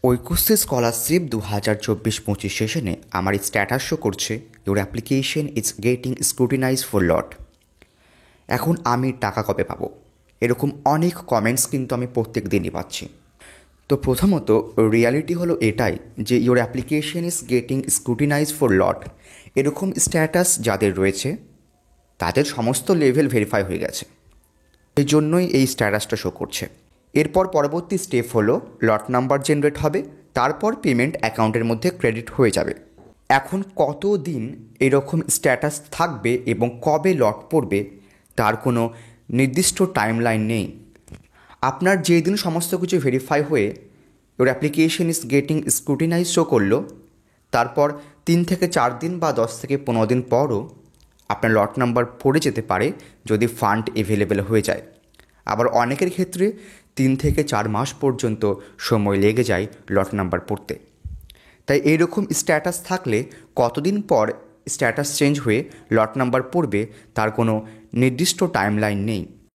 Aikyashree scholarship 2024-25 সেশনে আমার status show করছে your application is getting scrutinise for লট। এখন আমি টাকা কবে পাবো, এরকম অনেক কমেন্টস কিন্তু আমি প্রত্যেক দিনই পাচ্ছি। তো প্রথমত রিয়ালিটি হলো এটাই যে your application is getting scrutinise for লট এরকম স্ট্যাটাস যাদের রয়েছে তাদের সমস্ত লেভেল ভেরিফাই হয়ে গেছে, এই জন্যই এই স্ট্যাটাসটা শো করছে। এরপর পরবর্তী স্টেপ হলো লট নাম্বার জেনারেট হবে, তারপর পেমেন্ট অ্যাকাউন্টের মধ্যে ক্রেডিট হয়ে যাবে। এখন কত দিন এরকম স্ট্যাটাস থাকবে এবং কবে লট পড়বে তার কোনো নির্দিষ্ট টাইমলাইন নেই। আপনার যেই দিন সমস্ত কিছু ভেরিফাই হয়ে ওর application is getting scrutinize show করলো, তারপর 3 থেকে 4 দিন বা 10 থেকে 15 দিন পরও আপনার লট নাম্বার পড়ে যেতে পারে যদি ফান্ড এভেলেবেল হয়ে যায়। আবার অনেকের ক্ষেত্রে 3 থেকে 4 মাস পর্যন্ত সময় লেগে যায় লট নাম্বার পড়তে। তাই এইরকম স্ট্যাটাস থাকলে কতদিন পর স্ট্যাটাস চেঞ্জ হয়ে লট নাম্বার পড়বে তার কোনো নির্দিষ্ট টাইমলাইন নেই।